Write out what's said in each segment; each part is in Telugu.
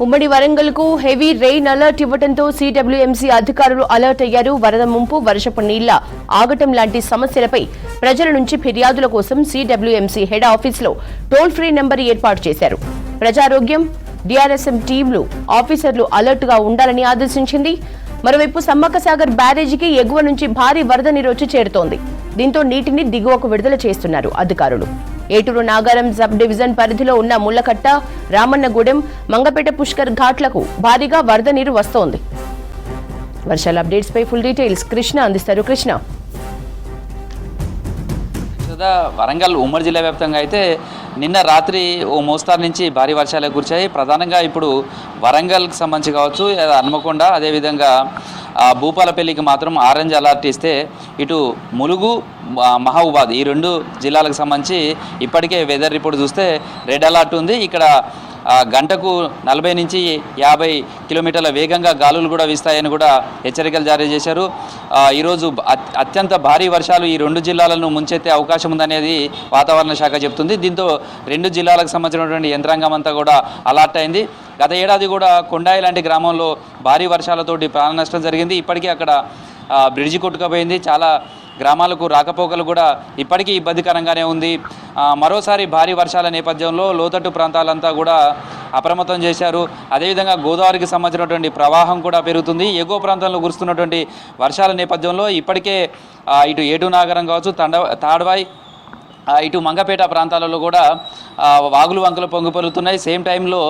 ఉమ్మడి వరంగల్కు హెవీ రెయిన్ అలర్ట్ ఇవ్వడంతో సిడబ్ల్యూఎంసీ అధికారులు అలర్ట్ అయ్యారు. వరద ముంపు, వర్షపు నీళ్ల ఆగటం లాంటి సమస్యలపై ప్రజల నుంచి ఫిర్యాదుల కోసం సిడబ్ల్యూఎంసీ హెడ్ ఆఫీసులో టోల్ ఫ్రీ నెంబర్ ఏర్పాటు చేశారు. ప్రజారోగ్యం, డిఆర్ఎస్ఎం టీంలు, ఆఫీసర్లు అలర్ట్ గా ఉండాలని ఆదేశించింది. మరోవైపు సమ్మక్క సాగర్ బ్యారేజీకి ఎగువ నుంచి భారీ వరద నీరు వచ్చి చేరుతోంది. దీంతో నీటిని దిగువకు విడుదల చేస్తున్నారు అధికారులు. ఏటూరు నాగారం సబ్ డివిజన్ పరిధిలో ఉన్న ముళ్లకట్ట, రామన్నగూడెం, మంగపేట పుష్కర్ ఘాట్లకు భారీగా వరద నీరు వస్తోంది. వర్షాల అప్డేట్స్ పై ఫుల్ డీటెయిల్స్ కృష్ణ అందిస్తారు. కృష్ణ, వరంగల్ ఉమ్మడి జిల్లా వ్యాప్తంగా అయితే నిన్న రాత్రి ఓ మోస్తారు నుంచి భారీ వర్షాలు కురిచాయి. ప్రధానంగా ఇప్పుడు వరంగల్కి సంబంధించి కావచ్చు, హన్మకొండ, అదేవిధంగా భూపాలపల్లికి మాత్రం ఆరెంజ్ అలర్ట్ ఇస్తే ఇటు ములుగు, మహబూబాద్ ఈ రెండు జిల్లాలకు సంబంధించి ఇప్పటికే వెదర్ రిపోర్ట్ చూస్తే రెడ్ అలర్ట్ ఉంది. ఇక్కడ గంటకు 40 నుంచి 50 కిలోమీటర్ల వేగంగా గాలులు కూడా వీస్తాయని కూడా హెచ్చరికలు జారీ చేశారు. ఈరోజు అత్యంత భారీ వర్షాలు ఈ రెండు జిల్లాలను ముంచెత్తే అవకాశం ఉందనేది వాతావరణ శాఖ చెప్తుంది. దీంతో రెండు జిల్లాలకు సంబంధించినటువంటి యంత్రాంగం అంతా కూడా అలర్ట్ అయింది. గత ఏడాది కూడా కొండాయి లాంటి గ్రామంలో భారీ వర్షాలతోటి ప్రాణ నష్టం జరిగింది. ఇప్పటికీ అక్కడ బ్రిడ్జి కొట్టుకుపోయింది. చాలా గ్రామాలకు రాకపోకలు కూడా ఇప్పటికీ ఇబ్బందికరంగానే ఉంది. మరోసారి భారీ వర్షాల నేపథ్యంలో లోతట్టు ప్రాంతాలంతా కూడా అప్రమత్తం చేశారు. అదేవిధంగా గోదావరికి సంబంధించినటువంటి ప్రవాహం కూడా పెరుగుతుంది. ఎగువ ప్రాంతంలో కురుస్తున్నటువంటి వర్షాల నేపథ్యంలో ఇప్పటికే ఇటు ఏటూరు నాగారం కావచ్చు, తాడ్వాయి, ఇటు మంగపేట ప్రాంతాలలో కూడా వాగులు వంకలు పొంగిపొలుతున్నాయి. సేమ్ టైంలో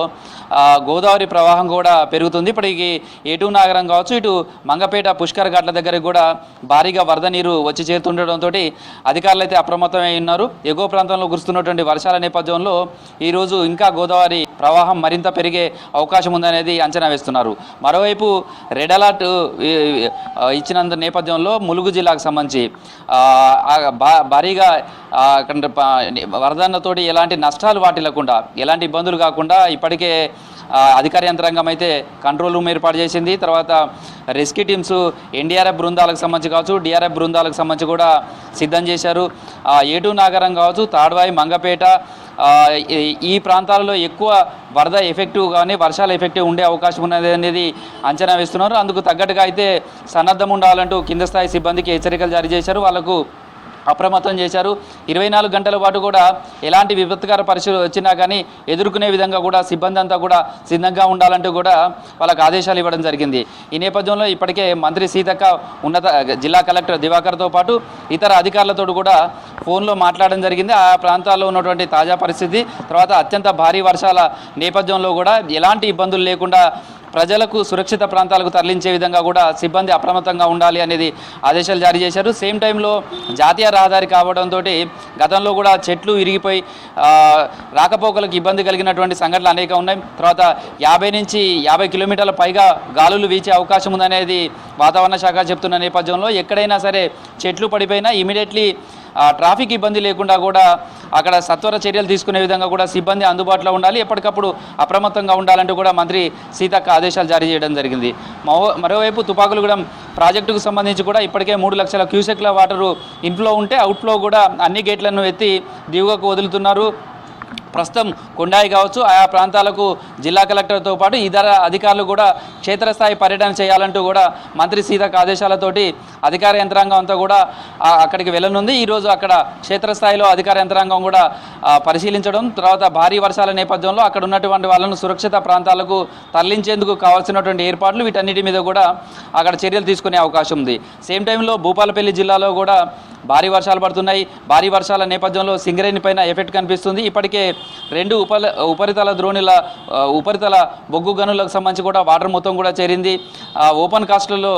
గోదావరి ప్రవాహం కూడా పెరుగుతుంది. ఇప్పటికి ఏటూరు నాగరం కావచ్చు, ఇటు మంగపేట పుష్కర్ ఘాట్ల దగ్గర కూడా భారీగా వరద నీరు వచ్చి చేరుతుండటంతో అధికారులు అయితే అప్రమత్తమై ఉన్నారు. ఎగువ ప్రాంతంలో కురుస్తున్నటువంటి వర్షాల నేపథ్యంలో ఈరోజు ఇంకా గోదావరి ప్రవాహం మరింత పెరిగే అవకాశం ఉందనేది అంచనా వేస్తున్నారు. మరోవైపు రెడ్ అలర్ట్ ఇచ్చినంత నేపథ్యంలో ములుగు జిల్లాకు సంబంధించి భారీగా వరదన్నతోటి ఎలాంటి నష్టాలు వాటిల్లకుండా, ఎలాంటి ఇబ్బందులు కాకుండా ఇప్పటికే అధికార యంత్రాంగం అయితే కంట్రోల్ రూమ్ ఏర్పాటు చేసింది. తర్వాత రెస్క్యూ టీమ్స్ ఎన్డీఆర్ఎఫ్ బృందాలకు సంబంధించి కావచ్చు, డిఆర్ఎఫ్ బృందాలకు సంబంధించి కూడా సిద్ధం చేశారు. ఏటూరు నాగారం కావచ్చు, తాడ్వాయి, మంగపేట ఈ ప్రాంతాలలో ఎక్కువ వరద ఎఫెక్టివ్ కానీ వర్షాల ఎఫెక్టివ్ ఉండే అవకాశం ఉన్నది అనేది అంచనా వేస్తున్నారు. అందుకు తగ్గట్టుగా అయితే సన్నద్ధం ఉండాలంటూ కింద స్థాయి సిబ్బందికి హెచ్చరికలు జారీ చేశారు. వాళ్లకు అప్రమత్తం చేశారు. 24 గంటల పాటు కూడా ఎలాంటి విపత్కర పరిస్థితులు వచ్చినా కానీ ఎదుర్కొనే విధంగా కూడా సిబ్బంది అంతా కూడా సిద్ధంగా ఉండాలంటూ కూడా వాళ్ళకు ఆదేశాలు ఇవ్వడం జరిగింది. ఈ నేపథ్యంలో ఇప్పటికే మంత్రి సీతక్క జిల్లా కలెక్టర్ దివాకర్తో పాటు ఇతర అధికారులతో కూడా ఫోన్లో మాట్లాడడం జరిగింది. ఆ ప్రాంతాల్లో ఉన్నటువంటి తాజా పరిస్థితి, తర్వాత అత్యంత భారీ వర్షాల నేపథ్యంలో కూడా ఎలాంటి ఇబ్బందులు లేకుండా ప్రజలకు సురక్షిత ప్రాంతాలకు తరలించే విధంగా కూడా సిబ్బంది అప్రమత్తంగా ఉండాలి అనేది ఆదేశాలు జారీ చేశారు. సేమ్ టైంలో జాతీయ రహదారి కావడంతో గతంలో కూడా చెట్లు విరిగిపోయి రాకపోకలకు ఇబ్బంది కలిగినటువంటి సంఘటనలు అనేక ఉన్నాయి. తర్వాత 50 నుంచి 50 కిలోమీటర్ల పైగా గాలులు వీచే అవకాశం ఉందనేది వాతావరణ శాఖ చెప్తున్న నేపథ్యంలో ఎక్కడైనా సరే చెట్లు పడిపోయినా ఇమీడియట్లీ ట్రాఫిక్ ఇబ్బంది లేకుండా కూడా అక్కడ సత్వర చర్యలు తీసుకునే విధంగా కూడా సిబ్బంది అందుబాటులో ఉండాలి. ఎప్పటికప్పుడు అప్రమత్తంగా ఉండాలంటూ కూడా మంత్రి సీతక్క ఆదేశాలు జారీ చేయడం జరిగింది. మరోవైపు తుపాకులగూడెం ప్రాజెక్టుకు సంబంధించి కూడా ఇప్పటికే 3 లక్షల క్యూసెక్ల వాటరు ఇన్ఫ్లో ఉంటే అవుట్ఫ్లో కూడా అన్ని గేట్లను ఎత్తి దిగువకు వదులుతున్నారు. ప్రస్తుతం కొండాయి కావచ్చు, ఆయా ప్రాంతాలకు జిల్లా కలెక్టర్తో పాటు ఇతర అధికారులు కూడా క్షేత్రస్థాయి పర్యటన చేయాలంటూ కూడా మంత్రి సీతక్క ఆదేశాలతోటి అధికార యంత్రాంగం అంతా కూడా అక్కడికి వెళ్ళనుంది. ఈరోజు అక్కడ క్షేత్రస్థాయిలో అధికార యంత్రాంగం కూడా పరిశీలించడం, తర్వాత భారీ వర్షాల నేపథ్యంలో అక్కడ ఉన్నటువంటి వాళ్ళను సురక్షిత ప్రాంతాలకు తరలించేందుకు కావాల్సినటువంటి ఏర్పాట్లు వీటన్నిటి మీద కూడా అక్కడ చర్యలు తీసుకునే అవకాశం ఉంది. సేమ్ టైంలో భూపాలపల్లి జిల్లాలో కూడా భారీ వర్షాలు పడుతున్నాయి. భారీ వర్షాల నేపథ్యంలో సింగరేణి పైన ఎఫెక్ట్ కనిపిస్తుంది. ఇప్పటికే 2 ఉపరితల ద్రోణుల ఉపరితల బొగ్గు గనులకు సంబంధించి కూడా వాటర్ మొత్తం కూడా చేరింది. ఓపెన్ కాస్ట్లో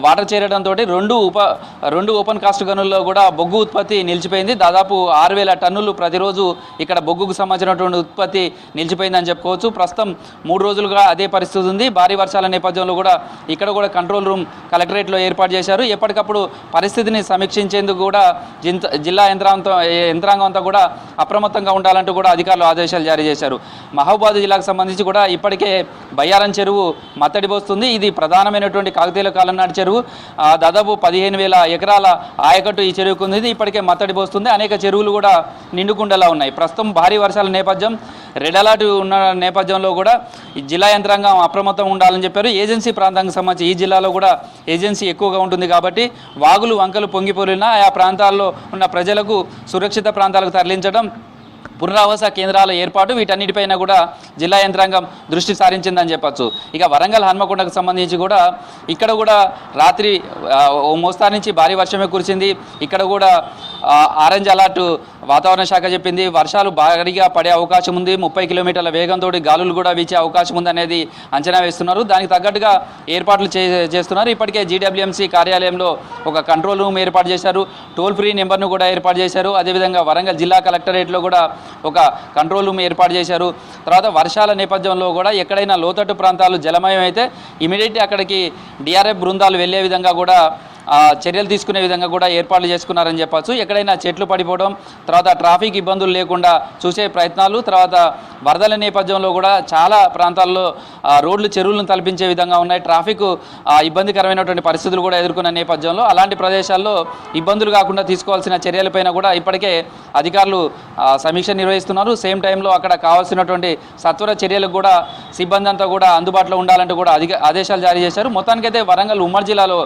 వాటర్ చేరడంతో 2 ఓపెన్ కాస్ట్ గనుల్లో కూడా బొగ్గు ఉత్పత్తి నిలిచిపోయింది. దాదాపు 6,000 టన్నులు ప్రతిరోజు ఇక్కడ బొగ్గుకు సంబంధించినటువంటి ఉత్పత్తి నిలిచిపోయిందని చెప్పుకోవచ్చు. ప్రస్తుతం 3 రోజులుగా అదే పరిస్థితి ఉంది. భారీ వర్షాల నేపథ్యంలో కూడా ఇక్కడ కూడా కంట్రోల్ రూమ్ కలెక్టరేట్లో ఏర్పాటు చేశారు. ఎప్పటికప్పుడు పరిస్థితిని సమీక్షించేందుకు కూడా జిల్లా యంత్రాంగం అంతా కూడా అప్రమత్తంగా ఉండాలంటూ కూడా అధికారులు ఆదేశాలు జారీ చేశారు. మహబూబాద్ జిల్లాకు సంబంధించి కూడా ఇప్పటికే బయ్యారం చెరువు మత్తడి పోస్తుంది. ఇది ప్రధానమైనటువంటి కాకతీయుల కాలం నాటి చెరువు. దాదాపు 15,000 ఎకరాల ఆయకట్టు ఈ చెరువుకు ఉంది. ఇది ఇప్పటికే మత్తడి పోస్తుంది. అనేక చెరువులు కూడా నిండుకుండలా ఉన్నాయి. ప్రస్తుతం భారీ వర్షాల నేపథ్యం, రెడ్ అలర్ట్ ఉన్న నేపథ్యంలో కూడా ఈ జిల్లా యంత్రాంగం అప్రమత్తం ఉండాలని చెప్పారు. ఏజెన్సీ ప్రాంతానికి సంబంధించి ఈ జిల్లాలో కూడా ఏజెన్సీ ఎక్కువగా ఉంటుంది కాబట్టి వాగులు వంకలు పొంగిపోలినా ఆయా ప్రాంతాల్లో ఉన్న ప్రజలకు సురక్షిత ప్రాంతాలకు తరలించడం, పునరావాస కేంద్రాల ఏర్పాటు, వీటన్నిటిపైన కూడా జిల్లా యంత్రాంగం దృష్టి సారించిందని చెప్పచ్చు. ఇక వరంగల్ హన్మకొండకు సంబంధించి కూడా ఇక్కడ కూడా రాత్రి ఓ మోస్తారు నుంచి భారీ వర్షమే కురిసింది. ఇక్కడ కూడా ఆరెంజ్ అలర్ట్ వాతావరణ శాఖ చెప్పింది. వర్షాలు భారీగా పడే అవకాశం ఉంది. 30 కిలోమీటర్ల వేగంతో గాలులు కూడా వీచే అవకాశం ఉంది అనేది అంచనా వేస్తున్నారు. దానికి తగ్గట్టుగా ఏర్పాట్లు చేస్తున్నారు. ఇప్పటికే జీడబ్ల్యూఎంసీ కార్యాలయంలో ఒక కంట్రోల్ రూమ్ ఏర్పాటు చేశారు. టోల్ ఫ్రీ నెంబర్ను కూడా ఏర్పాటు చేశారు. అదేవిధంగా వరంగల్ జిల్లా కలెక్టరేట్లో కూడా ఒక కంట్రోల్ రూమ్ ఏర్పాటు చేశారు. తర్వాత వర్షాల నేపథ్యంలో కూడా ఎక్కడైనా లోతట్టు ప్రాంతాలు జలమయం అయితే ఇమీడియట్లీ అక్కడికి డిఆర్ఎఫ్ బృందాలు వెళ్లే విధంగా కూడా చర్యలు తీసుకునే విధంగా కూడా ఏర్పాట్లు చేసుకున్నారని చెప్పచ్చు. ఎక్కడైనా చెట్లు పడిపోవడం, తర్వాత ట్రాఫిక్ ఇబ్బందులు లేకుండా చూసే ప్రయత్నాలు, తర్వాత వరదల నేపథ్యంలో కూడా చాలా ప్రాంతాల్లో రోడ్లు చెరువులను తలపించే విధంగా ఉన్నాయి. ట్రాఫిక్ ఇబ్బందికరమైనటువంటి పరిస్థితులు కూడా ఎదుర్కొన్న నేపథ్యంలో అలాంటి ప్రదేశాల్లో ఇబ్బందులు కాకుండా తీసుకోవాల్సిన చర్యలపైన కూడా ఇప్పటికే అధికారులు సమీక్ష నిర్వహిస్తున్నారు. సేమ్ టైంలో అక్కడ కావాల్సినటువంటి సత్వర చర్యలకు కూడా సిబ్బంది అంతా కూడా అందుబాటులో ఉండాలంటూ కూడా ఆదేశాలు జారీ చేశారు. మొత్తానికైతే వరంగల్ ఉమ్మడి జిల్లాలో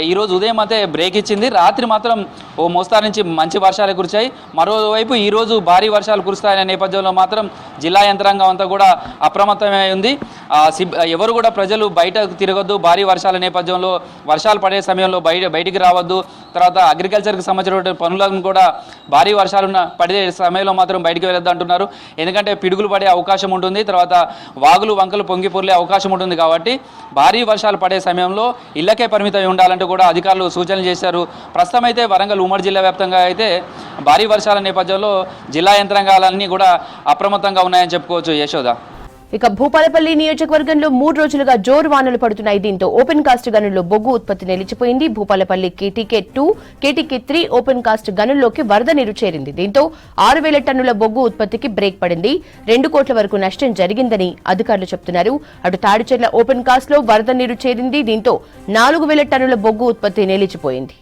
ఈరోజు ఉదయం అయితే బ్రేక్ ఇచ్చింది. రాత్రి మాత్రం ఓ మోస్తారు నుంచి మంచి వర్షాలు కురిచాయి. మరోవైపు ఈరోజు భారీ వర్షాలు కురుస్తాయనే నేపథ్యంలో మాత్రం జిల్లా యంత్రాంగం అంతా కూడా అప్రమత్తమై ఉంది. ఎవరు కూడా ప్రజలు బయటకు తిరగొద్దు. భారీ వర్షాల నేపథ్యంలో వర్షాలు పడే సమయంలో బయటికి రావద్దు. తర్వాత అగ్రికల్చర్కి సంబంధించిన పనులను కూడా భారీ వర్షాలు పడే సమయంలో మాత్రం బయటికి వెళ్ళొద్దు అంటున్నారు. ఎందుకంటే పిడుగులు పడే అవకాశం ఉంటుంది. తర్వాత వాగులు వంకలు పొంగి పొర్లే అవకాశం ఉంటుంది. కాబట్టి భారీ వర్షాలు పడే సమయంలో ఇళ్లకే పరిమితం ఉండాలంటూ కూడా అధికారులు సూచనలు చేశారు. ప్రస్తుతం అయితే వరంగల్ ఉమ్మడి జిల్లా వ్యాప్తంగా అయితే భారీ వర్షాల నేపథ్యంలో జిల్లా యంత్రాంగాలన్నీ కూడా అప్రమత్తంగా ఉన్నాయని చెప్పుకోవచ్చు. యశోద. ఇక భూపాలపల్లి నియోజకవర్గంలో 3 రోజులుగా జోరు వానలు పడుతున్నాయి. దీంతో ఓపెన్ కాస్ట్ గనుల్లో బొగ్గు ఉత్పత్తి నిలిచిపోయింది. Bhupalpalli KTK 2, KTK 3 open cast గనుల్లోకి వరద నీరు చేరింది. దీంతో 6,000 టన్నుల బొగ్గు ఉత్పత్తికి బ్రేక్ పడింది. 2 కోట్ల వరకు నష్టం జరిగిందని అధికారులు చెబుతున్నారు. అటు తాడిచెర్ల ఓపెన్ కాస్ట్ లో వరద నీరు చేరింది. దీంతో 4,000 టన్నుల బొగ్గు ఉత్పత్తి నిలిచిపోయింది.